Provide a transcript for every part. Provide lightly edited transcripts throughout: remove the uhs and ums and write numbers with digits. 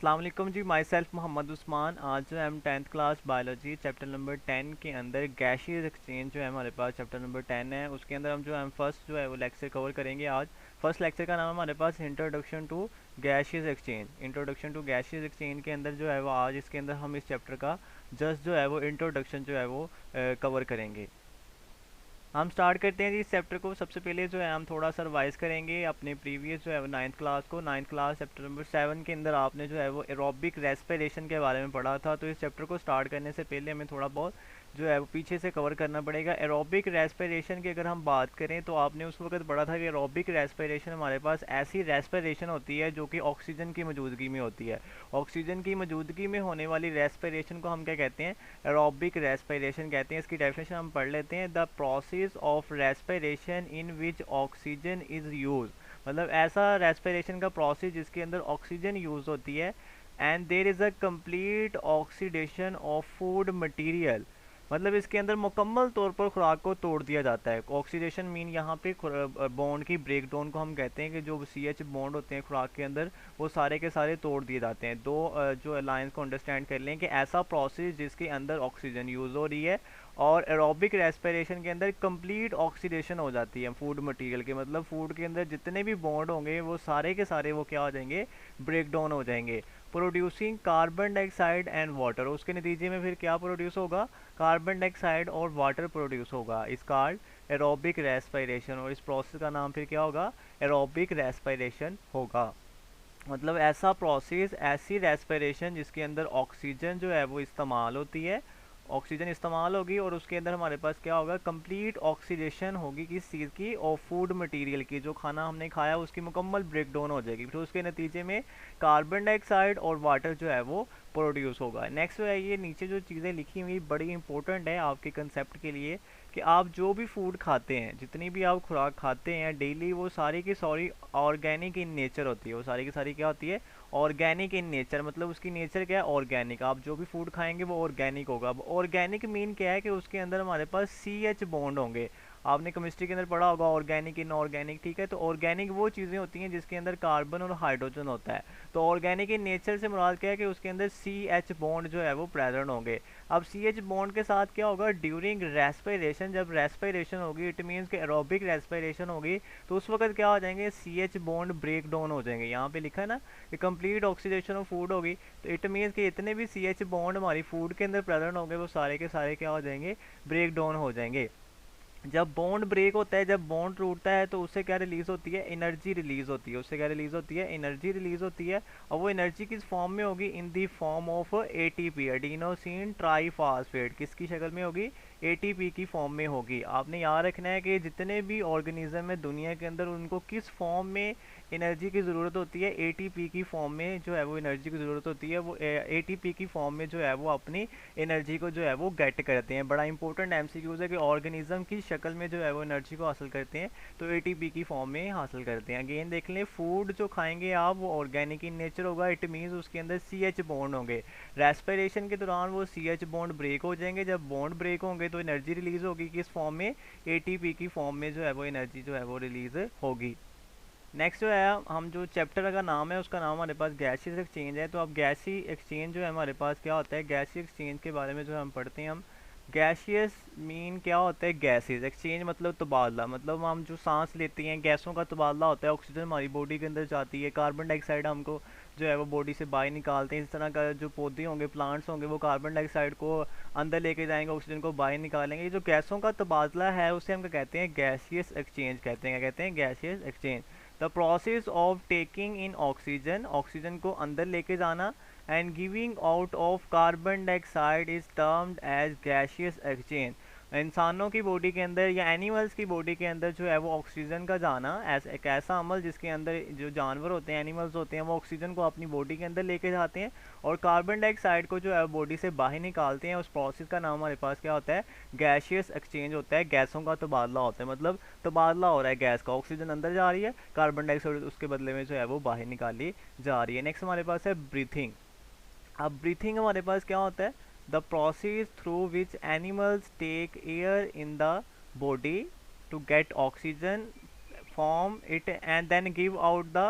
अस्सलाम वालेकुम जी। My self Mohammad Usman. आज जो है हम 10th class biology chapter number 10 के अंदर गैशियस एक्सचेंज जो है हमारे पास चैप्टर नंबर 10 है, उसके अंदर हम जो है फर्स्ट जो है वो लेक्चर कवर करेंगे। आज फर्स्ट लेक्चर का नाम हमारे पास introduction to gaseous exchange. Introduction to gaseous exchange के अंदर जो है वो आज इसके अंदर हम इस चैप्टर का जस्ट जो है वो इंट्रोडक्शन जो है वो कवर करेंगे। हम स्टार्ट करते हैं जी इस चैप्टर को। सबसे पहले जो है हम थोड़ा सा रिवाइज करेंगे अपने प्रीवियस जो है वो 9th क्लास को। 9th क्लास चैप्टर नंबर 7 के अंदर आपने जो है वो एरोबिक रेस्पिरेशन के बारे में पढ़ा था। तो इस चैप्टर को स्टार्ट करने से पहले हमें थोड़ा बहुत जो है वो पीछे से कवर करना पड़ेगा। एरोबिक रेस्पिरेशन की अगर हम बात करें तो आपने उस वक्त पढ़ा था कि एरोबिक रेस्पिरेशन हमारे पास ऐसी रेस्पिरेशन होती है जो कि ऑक्सीजन की मौजूदगी में होती है। ऑक्सीजन की मौजूदगी में होने वाली रेस्पिरेशन को हम क्या कहते हैं? एरोबिक रेस्पिरेशन कहते हैं। इसकी डेफिनेशन हम पढ़ लेते हैं। The process of respiration in which oxygen is use, मतलब ऐसा रेस्पिरेशन का प्रोसेस जिसके अंदर ऑक्सीजन यूज होती है। And there is a complete oxidation of food material, मतलब इसके अंदर मुकम्मल तौर पर खुराक को तोड़ दिया जाता है। ऑक्सीडेशन मीन यहाँ पे बॉन्ड की ब्रेक डाउन को हम कहते हैं कि जो CH बॉन्ड होते हैं खुराक के अंदर वो सारे के सारे तोड़ दिए जाते हैं। दो जो लाइंस को अंडरस्टैंड कर लें कि ऐसा प्रोसेस जिसके अंदर ऑक्सीजन यूज़ हो रही है और एरोबिक रेस्पिरेशन के अंदर कंप्लीट ऑक्सीडेशन हो जाती है फूड मटेरियल के, मतलब फूड के अंदर जितने भी बॉन्ड होंगे वो सारे के सारे वो क्या हो जाएंगे? ब्रेक डाउन हो जाएंगे, producing carbon dioxide and water. उसके नतीजे में फिर क्या प्रोड्यूस होगा? कार्बन डाइऑक्साइड और वाटर प्रोड्यूस होगा। इस कॉल्ड एरोबिक रेस्पिरेशन, और इस प्रोसेस का नाम फिर क्या होगा? एरोबिक रेस्पिरेशन होगा। मतलब ऐसा प्रोसेस, ऐसी रेस्पिरेशन जिसके अंदर ऑक्सीजन जो है वो इस्तेमाल होती है, ऑक्सीजन इस्तेमाल होगी और उसके अंदर हमारे पास क्या होगा? कंप्लीट ऑक्सीडेशन होगी किस चीज़ की? और फूड मटेरियल की। जो खाना हमने खाया उसकी मुकम्मल ब्रेक डाउन हो जाएगी, फिर उसके नतीजे में कार्बन डाइऑक्साइड और वाटर जो है वो प्रोड्यूस होगा। नेक्स्ट है ये नीचे जो चीज़ें लिखी हुई बड़ी इंपॉर्टेंट है आपके कंसेप्ट के लिए कि आप जो भी फूड खाते हैं, जितनी भी आप खुराक खाते हैं डेली, वो सारी की सारी ऑर्गेनिक इन नेचर होती है। वो सारी की सारी क्या होती है? ऑर्गेनिक इन नेचर, मतलब उसकी नेचर क्या है? ऑर्गेनिक। आप जो भी फूड खाएंगे वो ऑर्गेनिक होगा। अब ऑर्गेनिक मीन क्या है? कि उसके अंदर हमारे पास CH बॉन्ड होंगे। आपने केमिस्ट्री के अंदर पढ़ा होगा ऑर्गेनिक इनऑर्गेनिक, ठीक है? तो ऑर्गेनिक वो चीज़ें होती हैं जिसके अंदर कार्बन और हाइड्रोजन होता है। तो ऑर्गेनिक इन नेचर से मुराद क्या है? कि उसके अंदर CH बॉन्ड जो है वो प्रेजेंट होंगे। अब CH बॉन्ड के साथ क्या होगा? ड्यूरिंग रेस्पिरेशन, जब रेस्पिरेशन होगी, इट मीन्स कि एरोबिक रेस्पिरेशन होगी, तो उस वक्त क्या हो जाएंगे? CH बॉन्ड ब्रेक डाउन हो जाएंगे। यहाँ पे लिखा है ना कि कंप्लीट ऑक्सीडेशन ऑफ फूड होगी, तो इट मीन्स कि इतने भी CH बॉन्ड हमारी फूड के अंदर प्रेजेंट होंगे वो सारे के सारे क्या हो जाएंगे? ब्रेक डाउन हो जाएंगे। जब बॉन्ड ब्रेक होता है, जब बॉन्ड टूटता है, तो उससे क्या रिलीज होती है? एनर्जी रिलीज होती है। उससे क्या रिलीज होती है? एनर्जी रिलीज होती है। और वो एनर्जी किस फॉर्म में होगी? In the form of ATP, adenosine triphosphate. किसकी शक्ल में होगी? ATP की फॉर्म में होगी। आपने याद रखना है कि जितने भी ऑर्गेनिज्म है दुनिया के अंदर उनको किस फॉर्म में एनर्जी की ज़रूरत होती है? ATP की फॉर्म में जो है वो एनर्जी की ज़रूरत होती है। वो ATP की फॉर्म में जो है वो अपनी एनर्जी को जो है वो गेट करते हैं। बड़ा इंपॉर्टेंट MCQs है कि ऑर्गेनिज्म की शक्ल में जो है वो एनर्जी को हासिल करते हैं, तो ATP की फॉर्म में हासिल करते हैं। अगेन देख लें, फूड जो खाएंगे आप वो ऑर्गेनिक इन नेचर होगा, इट मीन्स उसके अंदर CH बॉन्ड होंगे। रेस्पिरेशन के दौरान वो CH बॉन्ड ब्रेक हो जाएंगे। जब बॉन्ड ब्रेक होंगे तो एनर्जी रिलीज होगी किस फॉर्म में? ATP की फॉर्म में जो है वो एनर्जी जो है वो रिलीज होगी। नेक्स्ट जो है हम जो चैप्टर का नाम है उसका नाम हमारे पास गैसियस एक्सचेंज है। तो अब गैसी एक्सचेंज जो है हमारे पास क्या होता है? गैसी एक्सचेंज के बारे में जो हम पढ़ते हैं, हम गैसियस मीन क्या होता है? गैसेस। एक्सचेंज मतलब तबादला, मतलब हम जो सांस लेते हैं गैसों का तबादला होता है। ऑक्सीजन हमारी बॉडी के अंदर जाती है, कार्बन डाइऑक्साइड हमको जो है वो बॉडी से बाहर निकालते हैं। इस तरह का जो पौधे होंगे, प्लांट्स होंगे, वो कार्बन डाइऑक्साइड को अंदर लेके जाएंगे, ऑक्सीजन को बाहर निकालेंगे। ये जो गैसों का तबादला है उसे हम क्या कहते हैं? गैसियस एक्सचेंज कहते हैं। क्या कहते हैं? Gaseous exchange. The process of taking in oxygen, oxygen को अंदर लेके जाना, and giving out of carbon dioxide is termed as gaseous exchange. इंसानों की बॉडी के अंदर या एनिमल्स की बॉडी के अंदर जो है वो ऑक्सीजन का जाना एक ऐसा अमल जिसके अंदर जो जानवर होते हैं, एनिमल्स होते हैं, वो ऑक्सीजन को अपनी बॉडी के अंदर लेके जाते हैं और कार्बन डाइऑक्साइड को जो है बॉडी से बाहर निकालते हैं। उस प्रोसेस का नाम हमारे पास क्या होता है? गैसियस एक्सचेंज होता है। गैसों का तबादला होता है, मतलब तबादला हो रहा है गैस का। ऑक्सीजन अंदर जा रही है, कार्बन डाइऑक्साइड उसके बदले में जो है वो बाहर निकाली जा रही है। नेक्स्ट हमारे पास है ब्रीथिंग। अब ब्रीथिंग हमारे पास क्या होता है? The process through which animals take air in the body to get oxygen, form it and then give out the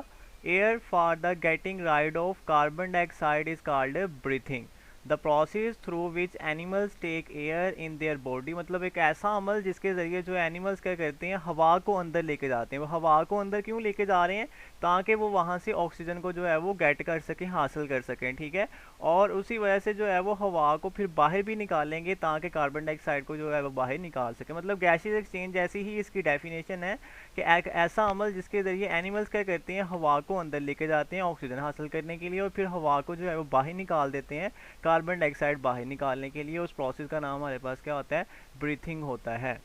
air for the getting rid of carbon dioxide is called breathing. The process through which animals take air in their body, मतलब एक ऐसा अमल जिसके ज़रिए जो animals क्या करते हैं, हवा को अंदर लेके जाते हैं। वो हवा को अंदर क्यों लेके जा रहे हैं? ताकि वो वहाँ से ऑक्सीजन को जो है वो गेट कर सकें, हासिल कर सकें, ठीक है। और उसी वजह से जो है वो हवा को फिर बाहर भी निकालेंगे ताकि कार्बन डाइऑक्साइड को जो है वो बाहर निकाल सके। मतलब गैसेस एक्सचेंज जैसी ही इसकी डेफिनेशन है कि एक ऐसा अमल जिसके ज़रिए एनिमल्स क्या करते हैं, हवा को अंदर लेके जाते हैं ऑक्सीजन हासिल करने के लिए, और फिर हवा को जो है वो बाहर निकाल देते हैं कार्बन डाइऑक्साइड बाहर निकालने के लिए। उस प्रोसेस का नाम हमारे पास क्या होता है? ब्रीथिंग होता है।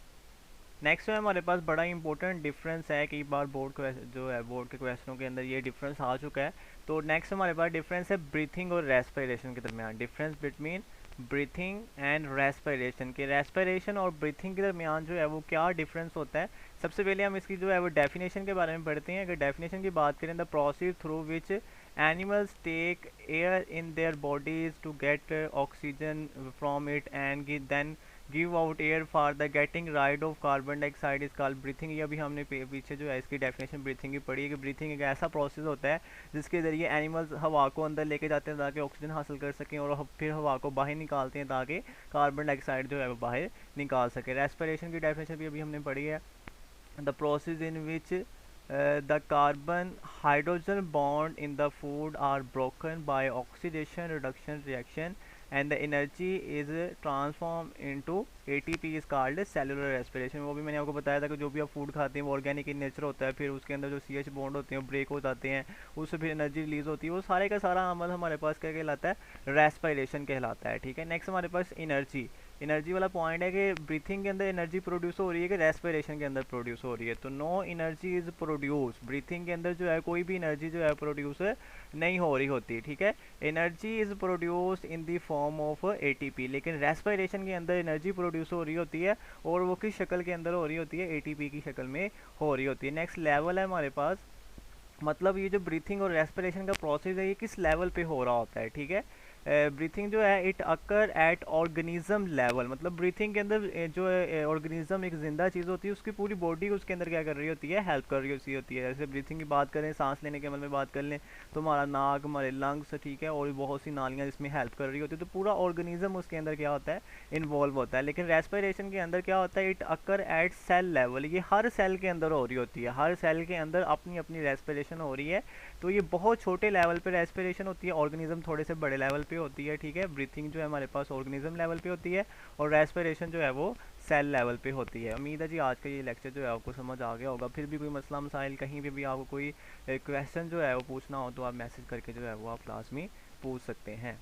नेक्स्ट है हमारे पास बड़ा इंपॉर्टेंट डिफरेंस है, कई बार बोर्ड जो है बोर्ड के क्वेश्चनों के अंदर ये डिफरेंस आ चुका है। तो नेक्स्ट हमारे पास डिफरेंस है ब्रीथिंग और रेस्पिरेशन के दरमियान। Difference between breathing and respiration के, रेस्पिरेशन और ब्रीथिंग के दरमियान जो है वो क्या डिफरेंस होता है। सबसे पहले हम इसकी जो है वो डेफिनेशन के बारे में पढ़ते हैं। अगर डेफिनेशन की बात करें, the process through which animals take air in their bodies to get oxygen from it and then give out air for the getting rid of carbon dioxide is called breathing। ये अभी हमने पीछे जो है इसकी डेफिनेशन ब्रीथिंग की पढ़ी है कि ब्रीथिंग एक ऐसा प्रोसेस होता है जिसके ज़रिए एनिमल्स हवा को अंदर लेके जाते हैं ताकि ऑक्सीजन हासिल कर सकें, और फिर हवा को बाहर निकालते हैं ताकि कार्बन डाइऑक्साइड जो है वो बाहर निकाल सके। रेस्पिरेशन की डेफिनेशन भी अभी हमने पढ़ी है, the process in which the carbon hydrogen bond in the food are broken by oxidation reduction reaction and the energy is transformed into ATP is called cellular respiration। वो भी मैंने आपको बताया था कि जो भी आप फूड खाते हैं वो ऑर्गेनिक इन नेचर होता है, फिर उसके अंदर जो CH बॉन्ड होते हैं वो ब्रेक हो जाते हैं, उससे फिर एनर्जी रिलीज होती है। वो सारे का सारा अमल हमारे पास क्या कहलाता है? रेस्पिरेशन कहलाता है, ठीक है। नेक्स्ट हमारे पास एनर्जी, एनर्जी वाला पॉइंट है कि ब्रीथिंग के अंदर एनर्जी प्रोड्यूस हो रही है कि रेस्पिरेशन के अंदर प्रोड्यूस हो रही है। तो no energy is produce, breathing के अंदर जो है कोई भी एनर्जी जो है प्रोड्यूस नहीं हो रही होती, ठीक है। Energy is produce in the form of ATP, लेकिन रेस्पिरेशन के अंदर एनर्जी प्रोड्यूस हो रही होती है, और वो किस शक्ल के अंदर हो रही होती है? ATP की शक्ल में हो रही होती है। नेक्स्ट लेवल है हमारे पास, मतलब ये जो ब्रीथिंग और रेस्पिरेशन का प्रोसेस है ये किस लेवल पे हो रहा होता है, ठीक है। ब्रीथिंग जो है it occur at organism level, मतलब ब्रीथिंग के अंदर जो है ऑर्गेनिज्म एक जिंदा चीज़ होती है, उसकी पूरी बॉडी उसके अंदर क्या कर रही होती है? हेल्प कर रही होती है। जैसे ब्रीथिंग की बात करें, सांस लेने के अमल में बात कर लें तो हमारा नाक, हमारे लंग्स, ठीक है, और बहुत सी नालियाँ जिसमें हेल्प कर रही होती है। तो पूरा ऑर्गेनिज्म उसके अंदर क्या होता है? इन्वॉल्व होता है। लेकिन रेस्पिरेशन के अंदर क्या होता है? It occur at cell level, ये हर सेल के अंदर हो रही होती है, हर सेल के अंदर अपनी अपनी रेस्पिरेशन हो रही है। तो ये बहुत छोटे लेवल पे रेस्पिरेशन होती है, ऑर्गेनिज्म थोड़े से बड़े लेवल पे होती है, ठीक है। ब्रीथिंग जो है हमारे पास ऑर्गेनिज्म लेवल पे होती है, और रेस्पिरेशन जो है वो सेल लेवल पे होती है। उम्मीद है जी आज का ये लेक्चर जो है आपको समझ आ गया होगा। फिर भी कोई मसला मसाइल कहीं पे भी आपको कोई क्वेश्चन जो है वो पूछना हो तो आप मैसेज करके जो है वो आप क्लास में पूछ सकते हैं।